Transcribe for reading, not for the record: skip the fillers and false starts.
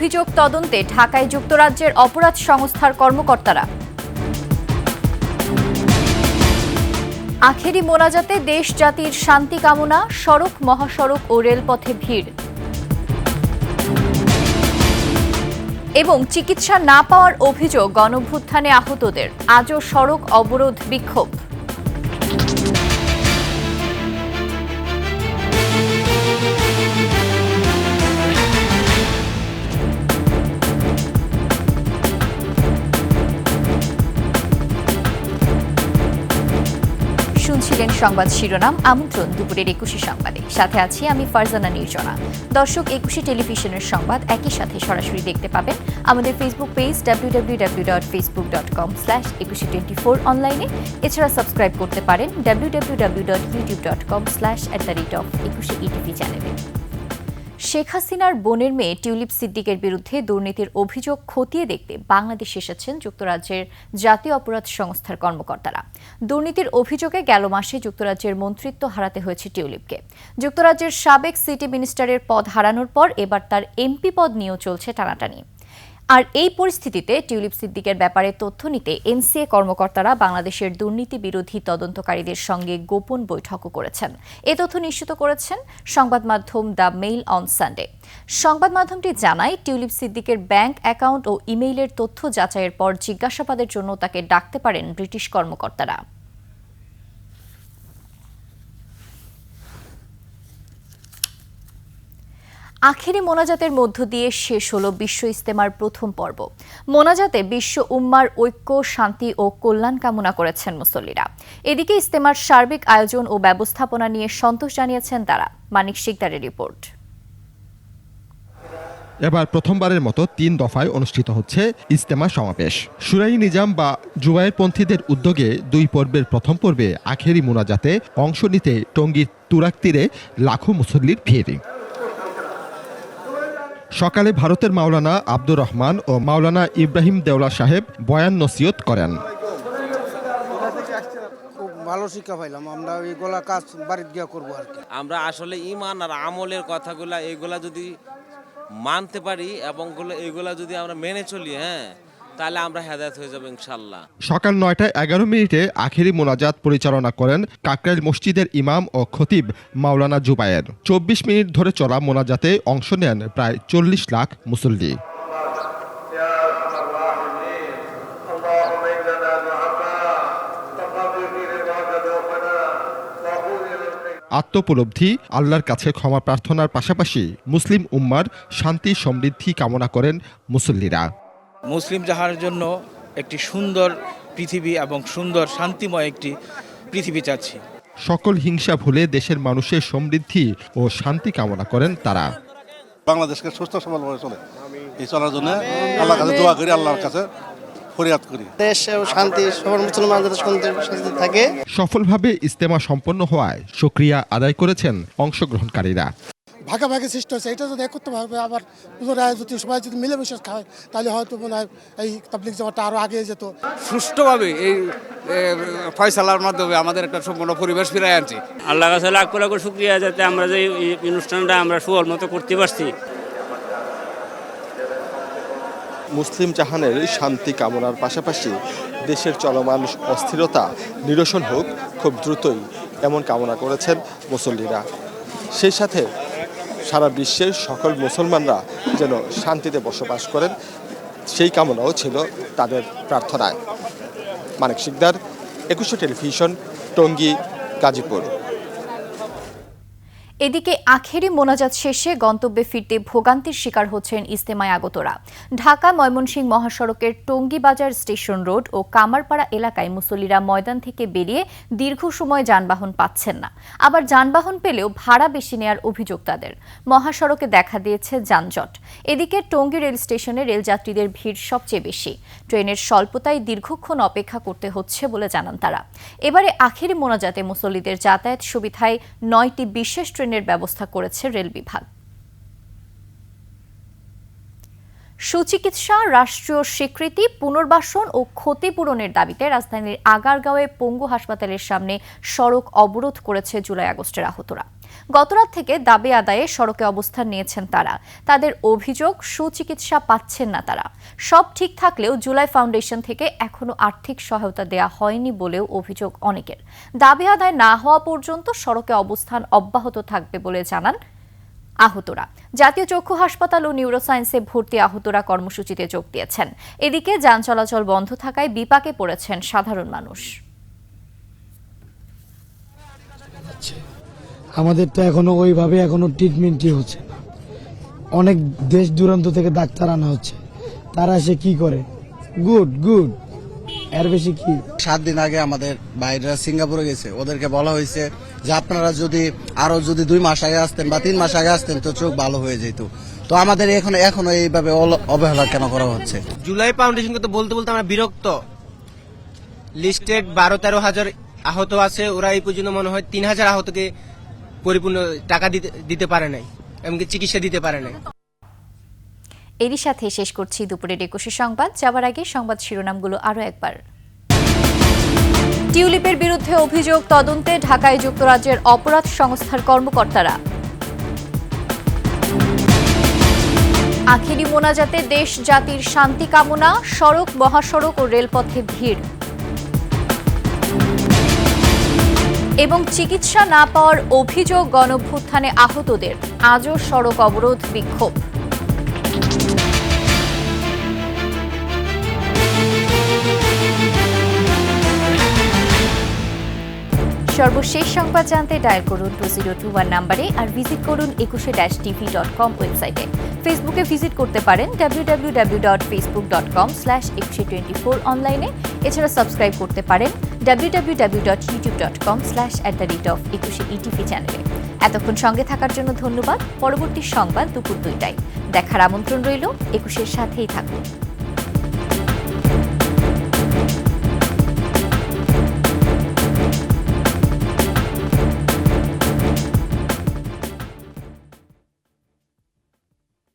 অভিযোগ তদন্তে ঢাকায় যুক্তরাজ্যের অপরাধ সংস্থার কর্মকর্তারা। আখেরি মোনাজাতে দেশ জাতির শান্তি কামনা, সড়ক, মহাসড়ক ও রেলপথে ভিড়। এবং চিকিৎসা না পাওয়ার অভিযোগ গণঅভ্যুত্থানে আহতদের, আজও সড়ক অবরোধ, বিক্ষোভ। শুনছিলেন সংবাদ শিরোনাম। আমন্ত্রণ দুপুরের ২১ সংবাদে, সাথে আছি আমি ফারজানা নির্জনা। দর্শক, ২১ টেলিভিশনের সংবাদ একই সাথে সরাসরি দেখতে পাবেন আমাদের ফেসবুক পেজ www.facebook.com/2124 অনলাইনে। এছাড়া সাবস্ক্রাইব করতে পারেন www.youtube.com/@21etv চ্যানেলে। শেখ হাসিনার বোনের মেয়ে টিউলিপ সিদ্দিকের বিরুদ্ধে দুর্নীতির অভিযোগ খতিয়ে দেখতে বাংলাদেশে এসেছেন যুক্তরাজ্যের জাতীয় অপরাধ সংস্থার কর্মকর্তারা। দুর্নীতির অভিযোগে গেল মাসে যুক্তরাজ্যের মন্ত্রিত্ব হারাতে হয়েছে টিউলিপকে। যুক্তরাজ্যের সাবেক সিটি মিনিস্টারের পদ হারানোর পর এবার তার এমপি পদ নিয়েও চলছে টানাটানি। আর এই পরিস্থিতিতে টিউলিপ সিদ্দিকের ব্যাপারে তথ্য নিতে এনসিএ কর্মকর্তারা বাংলাদেশের দুর্নীতি বিরোধী তদন্তকারীদের সঙ্গে গোপন বৈঠকও করেছেন। এ তথ্য নিশ্চিত করেছেন সংবাদ মাধ্যম দ্য মেইল অন সানডে। সংবাদ মাধ্যমটি জানায়, টিউলিপ সিদ্দিকের ব্যাংক অ্যাকাউন্ট ও ইমেইলের তথ্য যাচাইয়ের পর জিজ্ঞাসাবাদের জন্য তাকে ডাকতে পারেন ব্রিটিশ কর্মকর্তারা। আখেরি মোনাজাতের মধ্য দিয়ে শেষ হল বিশ্ব ইজতেমার প্রথম পর্ব। মোনাজাতে বিশ্ব উম্মার ঐক্য, শান্তি ও কল্যাণ কামনা করেছেন মুসল্লিরা। এদিকে ইজতেমার সার্বিক আয়োজন ও ব্যবস্থাপনা নিয়ে সন্তোষ জানিয়েছেন তারা। মানিক শিকদারের রিপোর্ট। এবার প্রথমবারের মতো ৩ দফায় অনুষ্ঠিত হচ্ছে ইজতেমা সমাবেশ। শুরাই নিজাম বা জুবায়েরপন্থীদের উদ্যোগে ২ পর্বের প্রথম পর্বে আখেরি মোনাজাতে অংশ নিতে টঙ্গীর তুরাগ তীরে লাখো মুসল্লির ভিড়। সকালে ভারতের মাওলানা আব্দুর রহমান ও মাওলানা ইব্রাহিম দেওলা সাহেব বয়ান নসিহত করেন। ভালো শিক্ষা পাইলাম, আমরা এইগুলা কাজ বাড়িতে গিয়ে করবো আর কি। আমরা আসলে ঈমান আর আমলের কথাগুলা এগুলা যদি মানতে পারি এবং এগুলা যদি আমরা মেনে চলি, তাহলে আমরা হেদায়েত হয়ে যাবো ইনশাআল্লাহ। সকাল ৯টা১১ আখেরি মোনাজাত পরিচালনা করেন কাকরাইল মসজিদের ইমাম ও খতিব মাওলানা জুবায়ের। ২৪ মিনিট ধরে চলা মোনাজাতে অংশ নেন প্রায় ৪০ লাখ মুসল্লি। আত্মোপলব্ধি, আল্লাহর কাছে ক্ষমা প্রার্থনার পাশাপাশি মুসলিম উম্মার শান্তি সমৃদ্ধি কামনা করেন মুসল্লিরা। মুসলিম জাহার জন্য একটি সুন্দর পৃথিবী এবং সুন্দর শান্তিময় একটি পৃথিবী চাচ্ছি। সকল হিংসা ভুলে দেশের মানুষের সমৃদ্ধি ও শান্তি কামনা করেন তারা। বাংলাদেশকে সুস্থ সবলভাবে চলে, এই চলার জন্য আল্লাহর কাছে দোয়া করি, আল্লাহর কাছে ফরিয়াদ করি। দেশ শান্তি, সবার মুসলমান যাতে শান্তি থাকে। সফলভাবে ইজতেমা সম্পন্ন হওয়ায় শুকরিয়া আদায় করেছেন অংশগ্রহণকারীরা। ভাগাভাগি সৃষ্টি হচ্ছে, এটা যদি করতে হবে, আবার পুনরায় যদি সবাই যদি মিলেমিশে খায় তাহলে হয়তো মনে হয় এই তাবলিগ জামাতটা আরো আগে যেত। সুষ্ঠুভাবে এই ফয়সালার মাধ্যমে আমাদের একটা সম্পূর্ণ পরিবেশ ফিরে আনছি। আল্লাহ কাছে লাখ লাখ শুকরিয়া যাতে আমরা যে অনুষ্ঠানটা আমরা সুন্দর মতো করতে পারছি। মুসলিম জাহানের শান্তি কামনার পাশাপাশি দেশের চলমান অস্থিরতা নিরসন হোক খুব দ্রুতই, এমন কামনা করেছেন মুসল্লিরা। সেই সাথে সারা বিশ্বের সকল মুসলমানরা যেন শান্তিতে বসবাস করেন, সেই কামনাও ছিল তাদের প্রার্থনায়। মানিক শিকদার, ২১ টেলিভিশন, টঙ্গী, গাজীপুর। এদিকে আখেরি মোনাজাত শেষে গন্তব্যে ফিরতে ভোগান্তির শিকার হচ্ছেন ইজতেমায় আগতরা। ঢাকা ময়মনসিংহ মহাসড়কের টঙ্গী বাজার স্টেশন রোড ও কামারপাড়া এলাকায় মুসল্লিরা ময়দান থেকে বেরিয়ে দীর্ঘ সময় যানবাহন পাচ্ছেন না। আবার যানবাহন পেলেও ভাড়া বেশি নেয়ার অভিযোগ তাদের। মহাসড়কে দেখা দিয়েছে যানজট। এদিকে টঙ্গী রেল স্টেশনে রেলযাত্রীদের ভিড় সবচেয়ে বেশি। ট্রেনের স্বল্পতায় দীর্ঘক্ষণ অপেক্ষা করতে হচ্ছে বলে জানান তারা। এবারে আখেরি মোনাজাতে মুসল্লিদের যাতায়াত সুবিধায় ৯টি বিশেষ ট্রেনের ব্যবস্থা করেছে রেল বিভাগ। সুচিকিৎসা, রাষ্ট্রীয় স্বীকৃতি, পুনর্বাসন ও ক্ষতিপূরণের দাবিতে রাজধানীর আগারগাঁওয়ে পঙ্গু হাসপাতালের সামনে সড়ক অবরোধ করেছে জুলাই আগস্টের আহতরা। গতরাত থেকে দাবি আদায়ে সড়কে অবস্থান নিয়েছেন তারা। তাদের অভিযোগ, সুচিকিৎসা পাচ্ছেন না তারা। সব ঠিক থাকলেও জুলাই ফাউন্ডেশন থেকে এখনো আর্থিক সহায়তা দেয়া হয়নি বলেও অভিযোগ অনেকের। দাবি আদায় না হওয়া পর্যন্ত সড়কে অবস্থান অব্যাহত থাকবে বলে জানান আহতরা। জাতীয় চক্ষু হাসপাতাল ও নিউরোসায়েন্সে ভর্তি আহতরা কর্মসূচিতে যোগ দিয়েছেন। এদিকে যান চলাচল বন্ধ থাকায় বিপাকে পড়েছেন সাধারণ মানুষ। আমাদের তো এখনো ওইভাবে ট্রিটমেন্টই হচ্ছে না। অনেক দেশ দূরান্ত থেকে ডাক্তার আনা হচ্ছে, তারা এসে কি করে? গুড এর বেশি কি? 7 দিন আগে আমাদের বাইরেরা সিঙ্গাপুরে গেছে, ওদেরকে বলা হয়েছে যে আপনারা যদি আরো 2 মাস আগে আসতেন বা 3 মাস আগে আসতেন তো চোখ ভালো হয়ে যেত। তো আমাদের এখনো এইভাবে অবহেলা কেন করা হচ্ছে? জুলাই ফাউন্ডেশনকে তো বলতে আমরা বিরক্ত। লিস্টেড 12-13 হাজার আহত আছে, ওরা এই পর্যন্ত মনে হয় 3,000 আহতকে পরিপূর্ণ টাকা দিতে পারে নাই, এমনকি চিকিৎসা দিতে পারে নাই। এরই সাথে শেষ করছি দুপুরের 21 সংবাদ। যাবার আগে সংবাদ শিরোনামগুলো আরও একবার। টিউলিপের বিরুদ্ধে অভিযোগ তদন্তে ঢাকায় যুক্তরাজ্যের অপরাধ সংস্থার কর্মকর্তারা। আখেরি মোনাজাতে দেশ জাতির শান্তি কামনা, সড়ক, মহাসড়ক ও রেলপথে ভিড়। এবং চিকিৎসা না পাওয়ার অভিযোগ গণঅভ্যুত্থানে আহতদের, আজও সড়ক অবরোধ, বিক্ষোভ। সর্বশেষ সংবাদ জানতে ডায়াল করুন 2021 নম্বরে আর ভিজিট করুন 21-tv.com ওয়েবসাইটে। ফেসবুকে ভিজিট করতে পারেন www.facebook.com/2124 অনলাইনে। এছাড়া সাবস্ক্রাইব করতে পারেন www.youtube.com/@21etv চ্যানেলে। এতক্ষণ সঙ্গে থাকার জন্য ধন্যবাদ। পরবর্তী সংবাদ দুপুর 2টায় দেখার আমন্ত্রণ রইল। 21-এর সাথেই থাকুন।